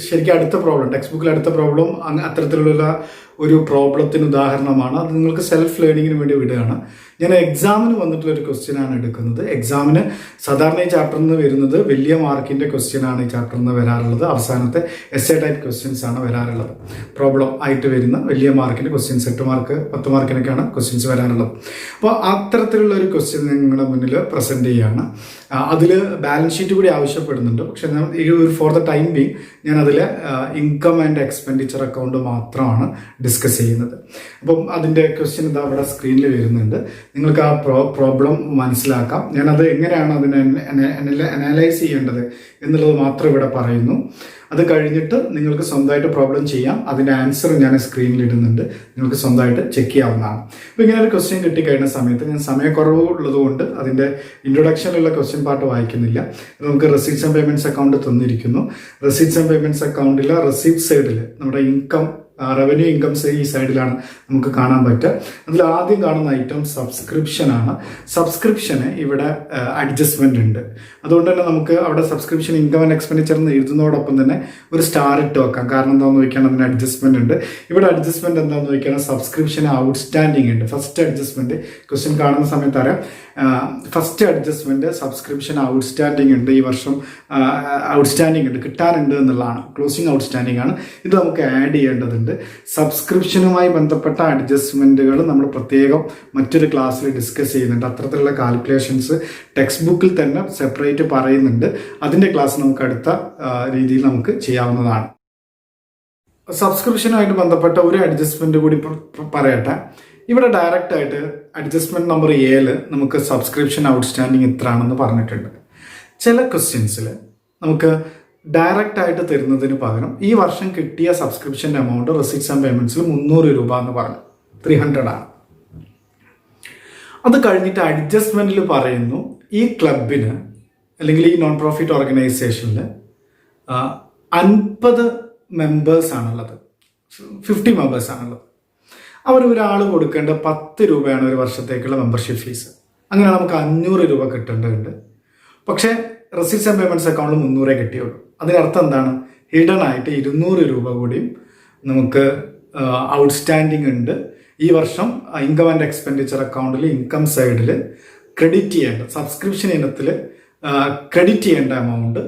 ശരിക്കും അടുത്ത പ്രോബ്ലം, ടെക്സ്റ്റ് ബുക്കിൽ അടുത്ത പ്രോബ്ലം അത്തരത്തിലുള്ള ഒരു പ്രോബ്ലത്തിന് ഉദാഹരണമാണ്. അത് നിങ്ങൾക്ക് സെൽഫ് ലേണിങ്ങിന് വേണ്ടി വിടുകയാണ്. ഞാൻ എക്സാമിന് വന്നിട്ടുള്ളൊരു ക്വസ്റ്റ്യൻ ആണ് എടുക്കുന്നത്. എക്സാമിന് സാധാരണ ഈ ചാപ്റ്ററിൽ നിന്ന് വരുന്നത് വലിയ മാർക്കിൻ്റെ ക്വസ്റ്റ്യൻ ആണ് ഈ ചാപ്റ്ററിൽ നിന്ന് വരാറുള്ളത്. അവസാനത്തെ എസ്സേ ടൈപ്പ് ക്വസ്റ്റ്യൻസ് ആണ് വരാറുള്ളത്. പ്രോബ്ലം ആയിട്ട് വരുന്ന വലിയ മാർക്കിൻ്റെ ക്വസ്റ്റ്യൻസ് 8 മാർക്ക് 10 മാർക്കിനൊക്കെയാണ് ക്വസ്റ്റ്യൻസ് വരാറുള്ളത്. അപ്പോൾ അത്തരത്തിലുള്ള ഒരു ക്വസ്റ്റ്യൻ നിങ്ങളുടെ മുന്നിൽ പ്രസൻറ്റ് ചെയ്യുകയാണ്. അതിൽ ബാലൻസ് ഷീറ്റ് കൂടി ആവശ്യപ്പെടുന്നുണ്ട്. പക്ഷെ ഫോർ ദ ടൈം ബീങ് ഞാൻ അതിൽ ഇൻകം ആൻഡ് എക്സ്പെൻഡിച്ചർ അക്കൗണ്ട് മാത്രമാണ് ഡിസ്കസ് ചെയ്യുന്നത്. അപ്പം അതിൻ്റെ ക്വസ്റ്റ്യൻ ഇതാ അവിടെ സ്ക്രീനിൽ വരുന്നുണ്ട്. നിങ്ങൾക്ക് ആ പ്രോബ്ലം മനസ്സിലാക്കാം. ഞാനത് എങ്ങനെയാണ് അതിനെ അനലൈസ് ചെയ്യേണ്ടത് എന്നുള്ളത് മാത്രം ഇവിടെ പറയുന്നു. അത് കഴിഞ്ഞിട്ട് നിങ്ങൾക്ക് സ്വന്തമായിട്ട് പ്രോബ്ലം ചെയ്യാം. അതിൻ്റെ ആൻസർ ഞാൻ സ്ക്രീനിൽ ഇടുന്നുണ്ട്, നിങ്ങൾക്ക് സ്വന്തമായിട്ട് ചെക്ക് ചെയ്യാവുന്നതാണ്. അപ്പോൾ ഇങ്ങനെ ഒരു ക്വസ്റ്റ്യൻ കിട്ടിക്കഴിഞ്ഞ സമയത്ത് ഞാൻ സമയക്കുറവ് ഉള്ളതുകൊണ്ട് അതിൻ്റെ ഇൻട്രൊഡക്ഷനിലുള്ള ക്വസ്റ്റ്യൻ പാർട്ട് വായിക്കുന്നില്ല. നമുക്ക് റെസീപ്റ്റ്സ് ആൻഡ് പേയ്മെൻറ്റ്സ് അക്കൗണ്ട് തന്നിരിക്കുന്നു. റെസീപ്റ്റ്സ് ആൻഡ് പേയ്മെൻറ്റ്സ് അക്കൗണ്ടിലെ റെസീപ്റ്റ് സൈഡിൽ നമ്മുടെ ഇൻകം റവന്യൂ ഇൻകംസ് ഈ സൈഡിലാണ് നമുക്ക് കാണാൻ പറ്റുക. അതിൽ ആദ്യം കാണുന്ന ഐറ്റം സബ്സ്ക്രിപ്ഷനാണ്. സബ്സ്ക്രിപ്ഷന് ഇവിടെ അഡ്ജസ്റ്റ്മെന്റ് ഉണ്ട്. അതുകൊണ്ട് തന്നെ നമുക്ക് അവിടെ സബ്സ്ക്രിപ്ഷൻ ഇൻകം ആൻഡ് എക്സ്പെൻഡിച്ചർ എന്ന് എഴുതുന്നതോടൊപ്പം തന്നെ ഒരു സ്റ്റാർ ഇട്ട് വെക്കാം. കാരണം എന്താണെന്ന് ചോദിക്കാൻ അതിന് അഡ്ജസ്റ്റ്മെന്റ് ഉണ്ട്. ഇവിടെ അഡ്ജസ്റ്റ്മെന്റ് എന്താണെന്ന് ചോദിക്കാൻ സബ്സ്ക്രിപ്ഷൻ ഔട്ട്സ്റ്റാൻഡിങ് ഉണ്ട്. ഫസ്റ്റ് അഡ്ജസ്റ്റ്മെന്റ് ക്വസ്റ്റ്യൻ കാണുന്ന സമയത്ത് അറിയാം. ഫസ്റ്റ് അഡ്ജസ്റ്റ്മെന്റ് സബ്സ്ക്രിപ്ഷൻ ഔട്ട്സ്റ്റാൻഡിങ് ഉണ്ട്. ഈ വർഷം ഔട്ട്സ്റ്റാൻഡിങ് ഉണ്ട്, കിട്ടാനുണ്ട് എന്നുള്ളതാണ്. ക്ലോസിംഗ് ഔട്ട്സ്റ്റാൻഡിങ് ആണ്. ഇത് നമുക്ക് ആഡ് ചെയ്യേണ്ടതുണ്ട്. സബ്സ്ക്രിപ്ഷനുമായി ബന്ധപ്പെട്ട അഡ്ജസ്റ്റ്മെന്റുകൾ നമ്മൾ പ്രത്യേകം മറ്റൊരു ക്ലാസ്സിൽ ഡിസ്കസ് ചെയ്യുന്നുണ്ട്. അത്തരത്തിലുള്ള കാൽക്കുലേഷൻസ് ടെക്സ്റ്റ് ബുക്കിൽ തന്നെ സെപ്പറേറ്റ് പറയുന്നുണ്ട്. അതിൻ്റെ ക്ലാസ് നമുക്ക് അടുത്ത രീതിയിൽ നമുക്ക് ചെയ്യാവുന്നതാണ്. സബ്സ്ക്രിപ്ഷനുമായിട്ട് ബന്ധപ്പെട്ട ഒരു അഡ്ജസ്റ്റ്മെന്റ് കൂടി പറയട്ടെ. ഇവിടെ ഡയറക്റ്റ് ആയിട്ട് അഡ്ജസ്റ്റ്മെന്റ് നമ്പർ 7 നമുക്ക് സബ്സ്ക്രിപ്ഷൻ ഔട്ട്സ്റ്റാൻഡിങ് ഇത്രയാണെന്ന് പറഞ്ഞിട്ടുണ്ട്. ചില ക്വസ്റ്റ്യൻസിൽ നമുക്ക് ഡയറക്റ്റ് ആയിട്ട് തരുന്നതിന് പകരം ഈ വർഷം കിട്ടിയ സബ്സ്ക്രിപ്ഷൻ എമൗണ്ട് റെസിപ്റ്റ്സ് ആൻഡ് പേയ്മെന്റ്സിൽ 300 രൂപ എന്ന് പറഞ്ഞു, 300 ആണ്. അത് കഴിഞ്ഞിട്ട് അഡ്ജസ്റ്റ്മെന്റിൽ പറയുന്നു ഈ ക്ലബിന് അല്ലെങ്കിൽ ഈ നോൺ പ്രോഫിറ്റ് ഓർഗനൈസേഷനിൽ 50 മെമ്പേഴ്സ് ആണുള്ളത്, 50 മെമ്പേഴ്സ് ആണുള്ളത്. അവർ ഒരാൾ കൊടുക്കേണ്ട 10 രൂപയാണ് ഒരു വർഷത്തേക്കുള്ള മെമ്പർഷിപ്പ് ഫീസ്. അങ്ങനെ നമുക്ക് 500 രൂപ കിട്ടേണ്ടതുണ്ട്. പക്ഷേ റെസിപ്റ്റ്സ് ആൻഡ് പേയ്മെന്റ്സ് അക്കൗണ്ടിൽ 300 കിട്ടിയുള്ളൂ. അതിനർത്ഥം എന്താണ്? ഹിഡൻ ആയിട്ട് 200 രൂപ കൂടിയും നമുക്ക് ഔട്ട്സ്റ്റാൻഡിങ് ഉണ്ട്. ഈ വർഷം ഇൻകം ആൻഡ് എക്സ്പെൻഡിച്ചർ അക്കൗണ്ടിൽ ഇൻകം സൈഡിൽ ക്രെഡിറ്റ് ചെയ്യേണ്ട സബ്സ്ക്രിപ്ഷൻ ഇനത്തിൽ ക്രെഡിറ്റ് ചെയ്യേണ്ട എമൗണ്ട്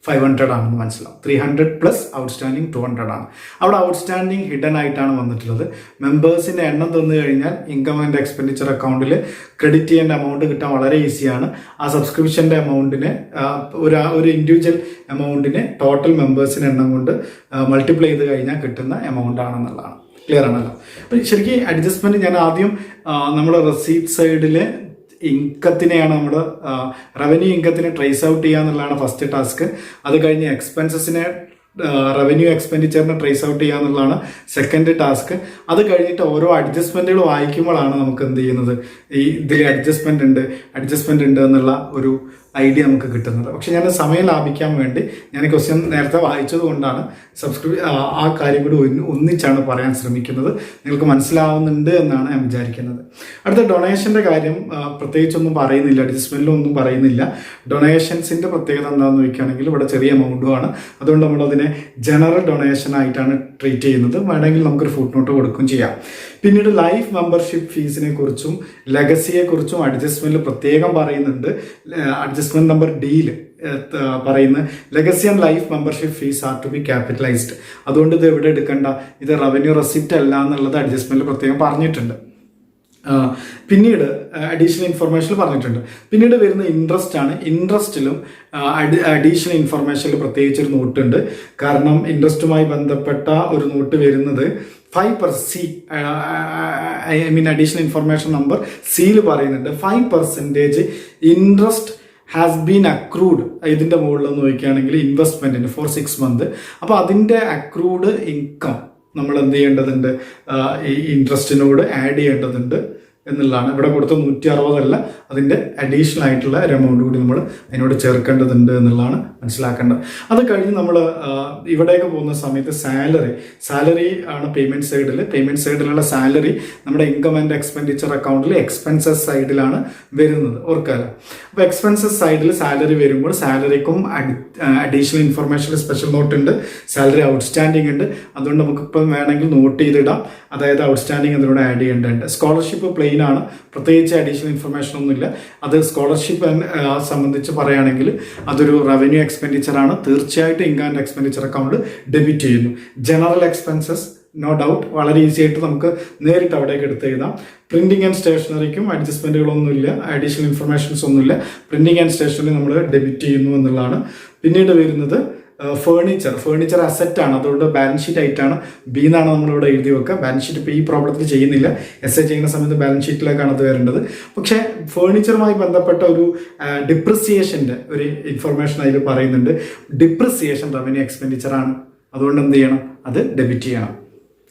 500 ആണെന്ന് മനസ്സിലാവും. 300 പ്ലസ് ഔട്ട്സ്റ്റാൻഡിങ് 200 ആണ്. അവിടെ ഔട്ട്സ്റ്റാൻഡിങ് ഹിഡൻ ആയിട്ടാണ് വന്നിട്ടുള്ളത്. മെമ്പേഴ്സിൻ്റെ എണ്ണം തന്നു കഴിഞ്ഞാൽ ഇൻകം ആൻഡ് എക്സ്പെൻഡിച്ചർ അക്കൗണ്ടിൽ ക്രെഡിറ്റ് ചെയ്യേണ്ട എമൗണ്ട് കിട്ടാൻ വളരെ ഈസിയാണ്. ആ സബ്സ്ക്രിപ്ഷൻ്റെ എമൗണ്ടിനെ ഒരു ഇൻഡിവിജ്വൽ എമൗണ്ടിനെ ടോട്ടൽ മെമ്പേഴ്സിൻ്റെ എണ്ണം കൊണ്ട് മൾട്ടിപ്ലൈ ചെയ്ത് കഴിഞ്ഞാൽ കിട്ടുന്ന എമൗണ്ട് ആണെന്നുള്ളതാണ്. ക്ലിയർ ആണല്ലോ? അപ്പം ശരിക്കും അഡ്ജസ്റ്റ്മെന്റ് ഞാൻ ആദ്യം നമ്മൾ റെസീപ്റ്റ് സൈഡിൽ ഇൻകത്തിനെയാണ് നമ്മൾ റവന്യൂ ഇൻകത്തിനെ ട്രേസ് ഔട്ട് ചെയ്യുക എന്നുള്ളതാണ് ഫസ്റ്റ് ടാസ്ക്. അത് കഴിഞ്ഞ് എക്സ്പെൻസസിനെ റവന്യൂ എക്സ്പെൻഡിച്ചറിനെ ട്രേസ് ഔട്ട് ചെയ്യുക എന്നുള്ളതാണ് സെക്കൻഡ് ടാസ്ക്. അത് കഴിഞ്ഞിട്ട് ഓരോ അഡ്ജസ്റ്റ്മെന്റുകൾ വായിക്കുമ്പോഴാണ് നമുക്ക് എന്ത് ചെയ്യുന്നത്, ഈ ഇതിൽ അഡ്ജസ്റ്റ്മെന്റ് ഉണ്ട് എന്നുള്ള ഒരു ഐഡിയ നമുക്ക് കിട്ടുന്നത്. പക്ഷെ ഞാൻ സമയം ലാഭിക്കാൻ വേണ്ടി ഞാൻ ക്വസ്റ്റ്യൻ നേരത്തെ വായിച്ചത് കൊണ്ടാണ് ആ കാര്യം കൂടി ഒന്നിച്ചാണ് പറയാൻ ശ്രമിക്കുന്നത്. നിങ്ങൾക്ക് മനസ്സിലാവുന്നുണ്ട് എന്നാണ് ഞാൻ വിചാരിക്കുന്നത്. അടുത്ത ഡൊണേഷൻ്റെ കാര്യം പ്രത്യേകിച്ചൊന്നും പറയുന്നില്ല, അഡ്ജസ്റ്റ്മെന്റിലൊന്നും പറയുന്നില്ല. ഡൊണേഷൻസിന്റെ പ്രത്യേകത എന്താണെന്ന് ചോദിക്കുകയാണെങ്കിൽ ഇവിടെ ചെറിയ എമൗണ്ടുമാണ്. അതുകൊണ്ട് നമ്മളതിനെ ജനറൽ ഡൊണേഷൻ ആയിട്ടാണ് ട്രീറ്റ് ചെയ്യുന്നത്. വേണമെങ്കിൽ നമുക്കൊരു ഫുട് നോട്ട് കൊടുക്കുകയും ചെയ്യാം. പിന്നീട് ലൈഫ് മെമ്പർഷിപ്പ് ഫീസിനെ കുറിച്ചും ലെഗസിയെ കുറിച്ചും അഡ്ജസ്റ്റ്മെന്റിൽ പ്രത്യേകം പറയുന്നുണ്ട്. അഡ്ജസ്റ്റ്മെന്റ് നമ്പർ ഡിയിൽ പറയുന്ന legacy and life membership fees are to be capitalised. അതുകൊണ്ട് ഇത് എവിടെ എടുക്കണ്ട, ഇത് റവന്യൂ റെസിപ്റ്റ് അല്ല എന്നുള്ളത് അഡ്ജസ്റ്റ്മെന്റിൽ പ്രത്യേകം പറഞ്ഞിട്ടുണ്ട്. പിന്നീട് അഡീഷണൽ ഇൻഫർമേഷൻ പറഞ്ഞിട്ടുണ്ട്. പിന്നീട് വരുന്ന ഇൻട്രസ്റ്റ് ആണ്. ഇൻട്രസ്റ്റിലും അഡീഷണൽ ഇൻഫർമേഷനിൽ പ്രത്യേകിച്ചൊരു നോട്ടുണ്ട്. കാരണം ഇൻട്രസ്റ്റുമായി ബന്ധപ്പെട്ട ഒരു നോട്ട് വരുന്നത് 5% അഡീഷണൽ ഇൻഫർമേഷൻ നമ്പർ സിയിൽ പറയുന്നുണ്ട് 5% ഇൻട്രസ്റ്റ് ഹാസ് ബീൻ അക്രൂഡ്. ഇതിൻ്റെ മുകളിൽ നോക്കുകയാണെങ്കിൽ ഇൻവെസ്റ്റ്മെന്റിന് ഫോർ 6 months. അപ്പോൾ അതിൻ്റെ അക്രൂഡ് ഇൻകം നമ്മൾ എന്ത് ചെയ്യേണ്ടതുണ്ട്, ഈ ഇൻട്രസ്റ്റിനോട് ആഡ് ചെയ്യേണ്ടതുണ്ട് എന്നുള്ളതാണ്. ഇവിടെ കൊടുത്ത 160 അല്ല, അതിൻ്റെ അഡീഷണൽ ആയിട്ടുള്ള ഒരു എമൗണ്ട് കൂടി നമ്മൾ അതിനോട് ചേർക്കേണ്ടതുണ്ട് എന്നുള്ളതാണ് മനസ്സിലാക്കേണ്ടത്. അത് കഴിഞ്ഞ് നമ്മൾ ഇവിടേക്ക് പോകുന്ന സമയത്ത് സാലറി ആണ് പേയ്മെന്റ് സൈഡിലുള്ള സാലറി നമ്മുടെ ഇൻകം ആൻഡ് എക്സ്പെൻഡിച്ചർ അക്കൗണ്ടിൽ എക്സ്പെൻസസ് സൈഡിലാണ് വരുന്നത്, ഓർക്കാലോ. അപ്പോൾ എക്സ്പെൻസസ് സൈഡിൽ സാലറി വരുമ്പോൾ സാലറിക്കും അഡീഷണൽ ഇൻഫർമേഷൻ സ്പെഷ്യൽ നോട്ട് ഉണ്ട്. സാലറി ഔട്ട്സ്റ്റാൻഡിങ് ഉണ്ട്. അതുകൊണ്ട് നമുക്കിപ്പം വേണമെങ്കിൽ നോട്ട് ചെയ്തിടാം. അതായത് ഔട്ട്സ്റ്റാൻഡിങ് അതിനോട് ആഡ് ചെയ്യേണ്ടതുണ്ട്. സ്കോളർഷിപ്പ് പ്ലേ പ്ലെയിൻ ആണ്, പ്രത്യേകിച്ച് അഡീഷണൽ ഇൻഫർമേഷൻ ഒന്നുമില്ല. അത് സ്കോളർഷിപ്പ് സംബന്ധിച്ച് പറയുകയാണെങ്കിൽ അതൊരു റവന്യൂ എക്സ്പെൻഡിച്ചർ ആണ്. തീർച്ചയായിട്ടും income and expenditure account debit ചെയ്യുന്നു. ജനറൽ എക്സ്പെൻസസ് നോ ഡൗട്ട് വളരെ ഈസി ആയിട്ട് നമുക്ക് നേരിട്ട് അവിടേക്ക് എടുത്ത് എഴുതാം. പ്രിന്റിംഗ് ആൻഡ് സ്റ്റേഷനറിക്കും അഡ്ജസ്റ്റ്മെന്റുകളൊന്നുമില്ല, അഡീഷണൽ ഇൻഫർമേഷൻസ് ഒന്നുമില്ല. പ്രിന്റിംഗ് ആൻഡ് സ്റ്റേഷനറി നമ്മൾ ഡെബിറ്റ് ചെയ്യുന്നു എന്നുള്ളതാണ്. പിന്നീട് വരുന്നത് ഫേർണിച്ചർ അസറ്റ് ആണ്, അതുകൊണ്ട് ബാലൻസ് ഷീറ്റ് ആയിട്ടാണ് ബി എന്നാണ് നമ്മളിവിടെ എഴുതി വെക്കുക. ബാലൻസ് ഷീറ്റ് ഇപ്പോൾ ഈ പ്രോബ്ലത്തിൽ ചെയ്യുന്നില്ല, എസ് എ ചെയ്യുന്ന സമയത്ത് ബാലൻസ് ഷീറ്റിലേക്കാണ് അത് വരേണ്ടത്. പക്ഷേ ഫേർണിച്ചറുമായി ബന്ധപ്പെട്ട ഒരു ഡിപ്രിസിയേഷൻ്റെ ഒരു ഇൻഫർമേഷൻ അതിൽ പറയുന്നുണ്ട്. ഡിപ്രിസിയേഷൻ റവന്യൂ എക്സ്പെൻഡിച്ചർ ആണ്, അതുകൊണ്ട് എന്ത് ചെയ്യണം, അത് ഡെബിറ്റ് ചെയ്യണം.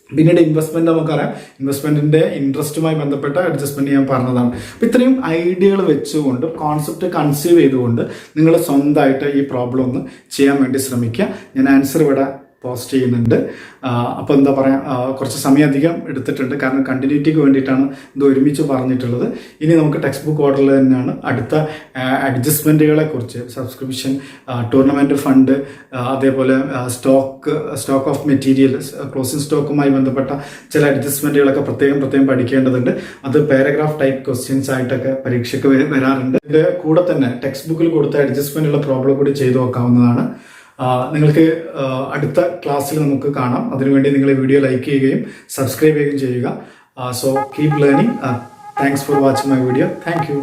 പിന്നീട് ഇൻവെസ്റ്റ്മെന്റ് നമുക്കറിയാം, ഇൻവെസ്റ്റ്മെന്റിന്റെ ഇൻട്രസ്റ്റുമായി ബന്ധപ്പെട്ട അഡ്ജസ്റ്റ്മെന്റ് ഞാൻ പറഞ്ഞതാണ്. അപ്പം ഇത്രയും ഐഡിയകൾ വെച്ചുകൊണ്ട് കോൺസെപ്റ്റ് കൺസീവ് ചെയ്തുകൊണ്ട് നിങ്ങൾ സ്വന്തമായിട്ട് ഈ പ്രോബ്ലം ഒന്ന് ചെയ്യാൻ വേണ്ടി ശ്രമിക്കുക. ഞാൻ ആൻസർ ഇവിടെ പോസ്റ്റ് ചെയ്യുന്നുണ്ട്. അപ്പോൾ എന്താ പറയുക, കുറച്ച് സമയം അധികം എടുത്തിട്ടുണ്ട്, കാരണം കണ്ടിന്യൂറ്റിക്ക് വേണ്ടിയിട്ടാണ് ഇത് ഒരുമിച്ച് പറഞ്ഞിട്ടുള്ളത്. ഇനി നമുക്ക് ടെക്സ്റ്റ് ബുക്ക് ഓർഡറിൽ തന്നെയാണ് അടുത്ത അഡ്ജസ്റ്റ്മെൻറ്റുകളെ കുറിച്ച്, സബ്സ്ക്രിപ്ഷൻ, ടൂർണമെൻറ്റ് ഫണ്ട്, അതേപോലെ സ്റ്റോക്ക് ഓഫ് മെറ്റീരിയൽ, ക്ലോസിംഗ് സ്റ്റോക്കുമായി ബന്ധപ്പെട്ട ചില അഡ്ജസ്റ്റ്മെൻറ്റുകളൊക്കെ പ്രത്യേകം പഠിക്കേണ്ടതുണ്ട്. അത് പാരഗ്രാഫ് ടൈപ്പ് ക്വസ്റ്റ്യൻസ് ആയിട്ടൊക്കെ പരീക്ഷയ്ക്ക് വരാറുണ്ട്. ഇതിൻ്റെ കൂടെ തന്നെ ടെക്സ്റ്റ് ബുക്കിൽ കൊടുത്ത അഡ്ജസ്റ്റ്മെൻറ്റുള്ള പ്രോബ്ലം കൂടി ചെയ്തു നോക്കാവുന്നതാണ്. നിങ്ങൾക്ക് അടുത്ത ക്ലാസ്സിൽ നമുക്ക് കാണാം. അതിനുവേണ്ടി നിങ്ങൾ ഈ വീഡിയോ ലൈക്ക് ചെയ്യുകയും സബ്സ്ക്രൈബ് ചെയ്യുകയും ചെയ്യുക. So keep learning. Thanks for watching my video. Thank you.